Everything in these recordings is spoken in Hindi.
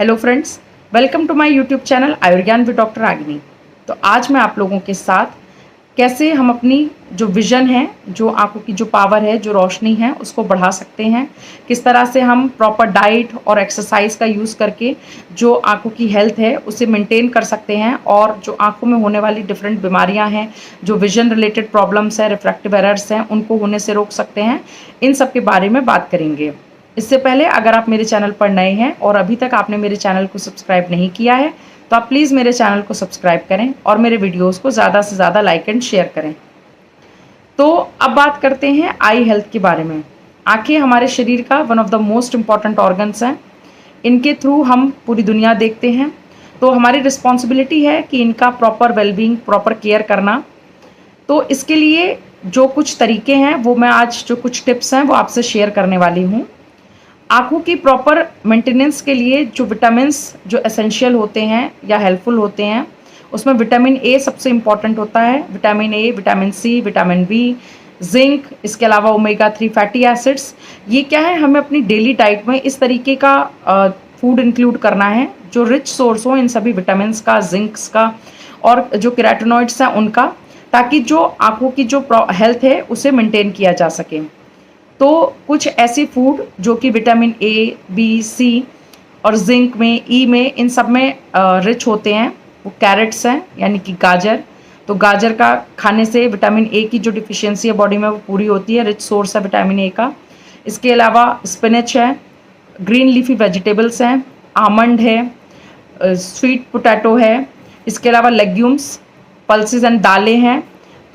Hello friends, welcome to my YouTube channel Ayurgyan with doctor Ragini. तो आज मैं आप लोगों के साथ कैसे हम अपनी जो विज़न है, जो आंखों की जो पावर है, जो रोशनी है, उसको बढ़ा सकते हैं। किस तरह से हम प्रॉपर डाइट और एक्सरसाइज का यूज़ करके जो आंखों की हेल्थ है उसे मेंटेन कर सकते हैं और जो आंखों में होने वाली डिफरेंट बीमारियां हैं, जो विज़न रिलेटेड प्रॉब्लम्स हैं, रिफ्रैक्टिव एरर्स हैं, उनको होने से रोक सकते हैं। इन सब के बारे में बात करेंगे। इससे पहले अगर आप मेरे चैनल पर नए हैं और अभी तक आपने मेरे चैनल को सब्सक्राइब नहीं किया है तो आप प्लीज़ मेरे चैनल को सब्सक्राइब करें और मेरे वीडियोस को ज़्यादा से ज़्यादा लाइक एंड शेयर करें। तो अब बात करते हैं आई हेल्थ के बारे में। आंखें हमारे शरीर का one of the most important organs हैं। इनके थ्रू हम पूरी दुनिया देखते हैं, तो हमारी रिस्पॉन्सिबिलिटी है कि इनका प्रॉपर वेलबींग, प्रॉपर केयर करना। तो इसके लिए जो कुछ तरीके हैं वो मैं आज जो कुछ टिप्स हैं वो आपसे शेयर करने वाली हूँ। आँखों की प्रॉपर मेंटेनेंस के लिए जो विटामिन्स जो एसेंशियल होते हैं या हेल्पफुल होते हैं, उसमें विटामिन ए सबसे इम्पॉर्टेंट होता है। Vitamin A, vitamin C, vitamin B, zinc, इसके अलावा ओमेगा 3 फैटी एसिड्स। ये क्या है, हमें अपनी डेली डाइट में इस तरीके का फूड इंक्लूड करना है जो रिच सोर्स हो इन सभी विटामिन्स का, जिंक्स का और जो केराटिनॉइड्स हैं उनका, ताकि जो आँखों की जो हेल्थ है उसे मेंटेन किया जा सके। तो कुछ ऐसे फूड जो कि विटामिन ए, बी, सी और जिंक में, ई में, इन सब में रिच होते हैं, वो कैरेट्स हैं, यानी कि गाजर। तो गाजर का खाने से विटामिन ए की जो डिफिशियंसी है बॉडी में वो पूरी होती है, रिच सोर्स है विटामिन ए का। इसके अलावा स्पिनच है, ग्रीन लीफी वेजिटेबल्स हैं, आमंड है, स्वीट पोटैटो है, इसके अलावा लेग्यूम्स, पल्सेस एंड दालें हैं।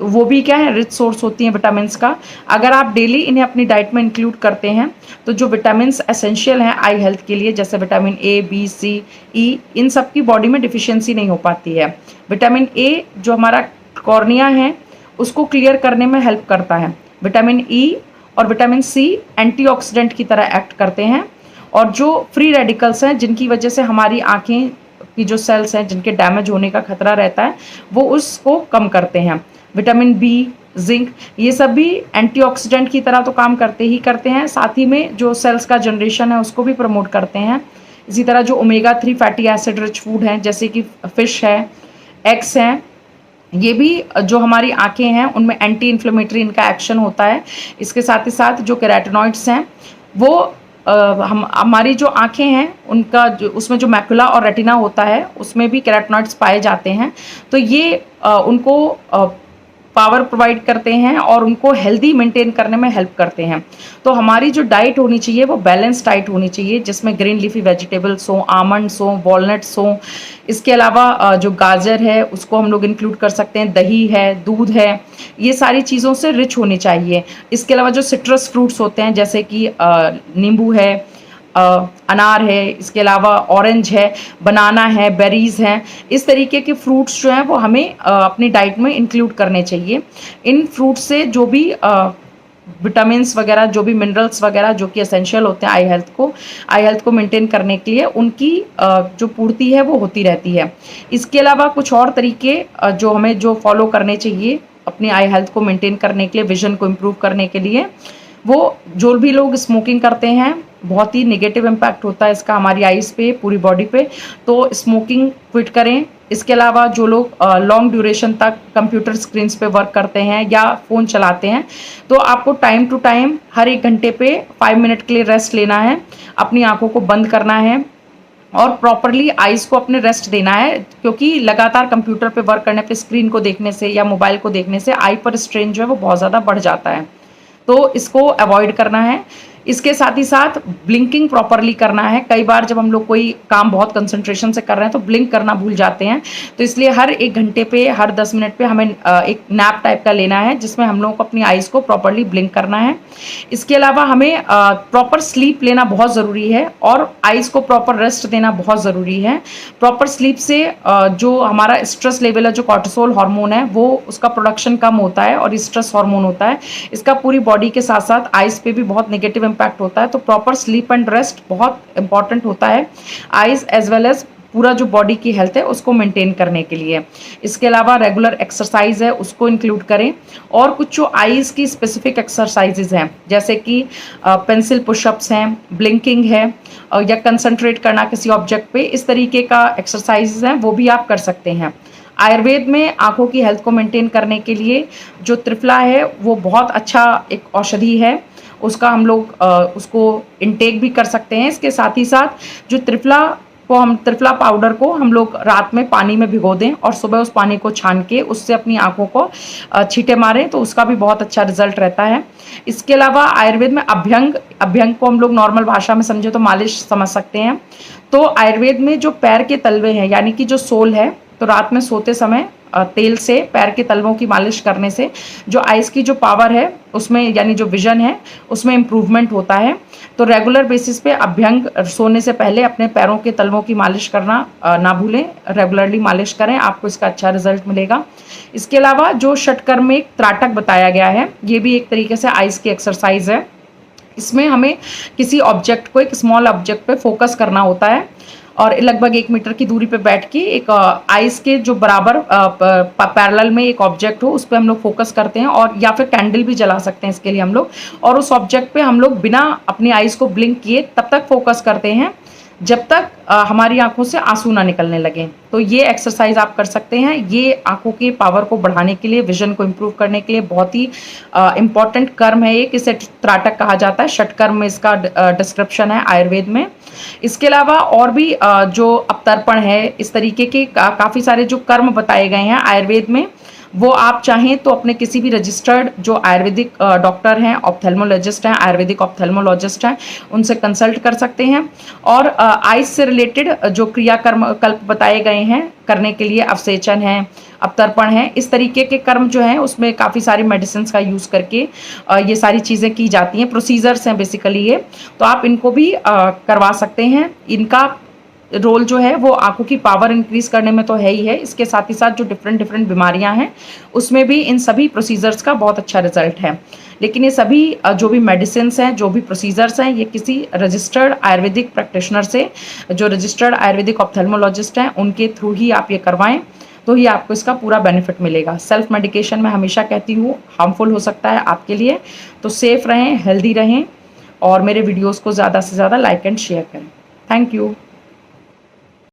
तो वो भी क्या है, रिच सोर्स होती हैं विटामिन्स का। अगर आप डेली इन्हें अपनी डाइट में इंक्लूड करते हैं तो जो विटामिन्स एसेंशियल हैं आई हेल्थ के लिए, जैसे विटामिन ए, बी, सी, ई, इन सब की बॉडी में डिफिशियंसी नहीं हो पाती है। विटामिन ए जो हमारा कॉर्निया है उसको क्लियर करने में हेल्प करता है। विटामिन ई और विटामिन सी एंटीऑक्सीडेंट की तरह एक्ट करते हैं और जो फ्री रेडिकल्स हैं जिनकी वजह से हमारी आँखें की जो सेल्स हैं जिनके डैमेज होने का खतरा रहता है वो उसको कम करते हैं। विटामिन बी, जिंक, ये सब भी एंटीऑक्सीडेंट की तरह तो काम करते ही करते हैं, साथ ही में जो सेल्स का जनरेशन है उसको भी प्रमोट करते हैं। इसी तरह जो omega 3 fatty acid rich food हैं जैसे कि फिश है, एग्स हैं, ये भी जो हमारी आंखें हैं उनमें एंटी इन्फ्लेमेटरी इनका एक्शन होता है। इसके साथ ही साथ जो केराटिनॉइड्स हैं वो हम हमारी जो आंखें हैं उनका जो उसमें जो मैकुला और रेटिना होता है उसमें भी केराटिनॉइड्स पाए जाते हैं। तो ये उनको पावर प्रोवाइड करते हैं और उनको हेल्दी मेंटेन करने में हेल्प करते हैं। तो हमारी जो डाइट होनी चाहिए वो बैलेंस डाइट होनी चाहिए, जिसमें ग्रीन लीफी वेजिटेबल्स हों, आमंड्स हों, वॉलनट्स हों। इसके अलावा जो गाजर है उसको हम लोग इंक्लूड कर सकते हैं, दही है, दूध है, ये सारी चीज़ों से रिच होनी चाहिए। इसके अलावा जो सिट्रस फ्रूट्स होते हैं जैसे कि नींबू है, अनार है, इसके अलावा ऑरेंज है, बनाना है, बेरीज़ हैं, इस तरीके के फ्रूट्स जो हैं वो हमें अपनी डाइट में इंक्लूड करने चाहिए। इन फ्रूट्स से जो भी विटामिन्स वगैरह, जो भी मिनरल्स वगैरह जो कि एसेंशियल होते हैं आई हेल्थ को मेंटेन करने के लिए, उनकी जो पूर्ति है वो होती रहती है। इसके अलावा कुछ और तरीके जो हमें जो फॉलो करने चाहिए अपनी आई हेल्थ को मेंटेन करने के लिए, विजन को इम्प्रूव करने के लिए, वो जो भी लोग स्मोकिंग करते हैं बहुत ही नेगेटिव इम्पैक्ट होता है इसका हमारी आइज़ पे, पूरी बॉडी पे। तो स्मोकिंग क्विट करें। इसके अलावा जो लोग लॉन्ग ड्यूरेशन तक कंप्यूटर स्क्रीन्स पे वर्क करते हैं या फ़ोन चलाते हैं, तो आपको टाइम टू टाइम हर 1 घंटे पे 5 मिनट के लिए रेस्ट लेना है, अपनी आँखों को बंद करना है और प्रॉपरली आइज़ को अपने रेस्ट देना है, क्योंकि लगातार कंप्यूटर पे वर्क करने पे, स्क्रीन को देखने से या मोबाइल को देखने से आई पर स्ट्रेन जो है वो बहुत ज़्यादा बढ़ जाता है। तो इसको अवॉइड करना है। इसके साथ ही साथ ब्लिंकिंग प्रॉपरली करना है। कई बार जब हम लोग कोई काम बहुत कंसंट्रेशन से कर रहे हैं तो ब्लिंक करना भूल जाते हैं, तो इसलिए हर 1 घंटे पे, हर 10 मिनट पे हमें एक नैप टाइप का लेना है जिसमें हम लोगों को अपनी आइज़ को प्रॉपरली ब्लिंक करना है। इसके अलावा हमें प्रॉपर स्लीप लेना बहुत ज़रूरी है और आइज़ को प्रॉपर रेस्ट देना बहुत ज़रूरी है। प्रॉपर स्लीप से जो हमारा स्ट्रेस लेवल है, जो कॉर्टिसोल हार्मोन है, वो उसका प्रोडक्शन कम होता है और स्ट्रेस हार्मोन होता है, इसका पूरी बॉडी के साथ साथ आइज़ पे भी बहुत नेगेटिव इम्पैक्ट होता है। तो प्रॉपर स्लीप एंड रेस्ट बहुत इंपॉर्टेंट होता है आइज़ एज वेल एज पूरा जो बॉडी की हेल्थ है उसको मेंटेन करने के लिए। इसके अलावा रेगुलर एक्सरसाइज है उसको इंक्लूड करें, और कुछ जो आईज की स्पेसिफिक एक्सरसाइजेज हैं जैसे कि पेंसिल पुशअप्स हैं, ब्लिंकिंग है, या कंसंट्रेट करना किसी ऑब्जेक्ट पे, इस तरीके का एक्सरसाइजेज हैं वो भी आप कर सकते हैं। आयुर्वेद में आँखों की हेल्थ को मेंटेन करने के लिए जो त्रिफला है वो बहुत अच्छा एक औषधि है, उसका हम लोग उसको इनटेक भी कर सकते हैं। इसके साथ ही साथ जो त्रिफला पाउडर को हम लोग रात में पानी में भिगो दें और सुबह उस पानी को छान के उससे अपनी आँखों को छींटे मारें तो उसका भी बहुत अच्छा रिजल्ट रहता है। इसके अलावा आयुर्वेद में अभ्यंग को हम लोग नॉर्मल भाषा में समझे तो मालिश समझ सकते हैं। तो आयुर्वेद में जो पैर के तलवे हैं यानी कि जो सोल है, तो रात में सोते समय तेल से पैर के तलवों की मालिश करने से जो आइज़ की जो पावर है उसमें यानी जो विजन है उसमें इम्प्रूवमेंट होता है। तो रेगुलर बेसिस पे अभ्यंग सोने से पहले अपने पैरों के तलवों की मालिश करना ना भूलें, रेगुलरली मालिश करें, आपको इसका अच्छा रिजल्ट मिलेगा। इसके अलावा जो षटकर्म में त्राटक बताया गया है, ये भी एक तरीके से आइज़ की एक्सरसाइज है। इसमें हमें किसी ऑब्जेक्ट को, एक स्मॉल ऑब्जेक्ट पे फोकस करना होता है और लगभग 1 मीटर की दूरी पे बैठ के एक आइस के जो बराबर पैरेलल में एक ऑब्जेक्ट हो उस पर हम लोग फोकस करते हैं, और या फिर कैंडल भी जला सकते हैं इसके लिए हम लोग, और उस ऑब्जेक्ट पे हम लोग बिना अपनी आइस को ब्लिंक किए तब तक फोकस करते हैं जब तक हमारी आंखों से आंसू ना निकलने लगे। तो ये एक्सरसाइज आप कर सकते हैं। ये आंखों की पावर को बढ़ाने के लिए, विजन को इम्प्रूव करने के लिए बहुत ही इम्पॉर्टेंट कर्म है एक, इसे त्राटक कहा जाता है। षटकर्म में इसका डिस्क्रिप्शन है आयुर्वेद में। इसके अलावा और भी जो अपतर्पण है, इस तरीके के काफ़ी सारे जो कर्म बताए गए हैं आयुर्वेद में, वो आप चाहें तो अपने किसी भी रजिस्टर्ड जो आयुर्वेदिक डॉक्टर हैं, ऑप्थेल्मोलॉजिस्ट हैं, आयुर्वेदिक ऑप्थेल्मोलॉजिस्ट हैं, उनसे कंसल्ट कर सकते हैं। और आइज से रिलेटेड जो क्रियाकर्म कल्प बताए गए हैं करने के लिए, अवसेचन है, अपतर्पण है, इस तरीके के कर्म जो हैं उसमें काफ़ी सारी मेडिसिन का यूज़ करके ये सारी चीज़ें की जाती हैं, प्रोसीजर्स हैं बेसिकली ये। तो आप इनको भी करवा सकते हैं। इनका रोल जो है वो आंखों की पावर इंक्रीज करने में तो है ही है, इसके साथ ही साथ जो डिफरेंट बीमारियां हैं उसमें भी इन सभी प्रोसीजर्स का बहुत अच्छा रिजल्ट है। लेकिन ये सभी जो भी मेडिसिन्स हैं, जो भी प्रोसीजर्स हैं, ये किसी रजिस्टर्ड आयुर्वेदिक प्रैक्टिशनर से, जो रजिस्टर्ड आयुर्वेदिक ऑप्थेल्मोलॉजिस्ट हैं, उनके थ्रू ही आप ये करवाएं, तो ही आपको इसका पूरा बेनिफिट मिलेगा। सेल्फ मेडिकेशन मैं हमेशा कहती हूँ हार्मफुल हो सकता है आपके लिए। तो सेफ रहें, हेल्दी रहें, और मेरे वीडियोज़ को ज़्यादा से ज़्यादा लाइक एंड शेयर करें। Thank you.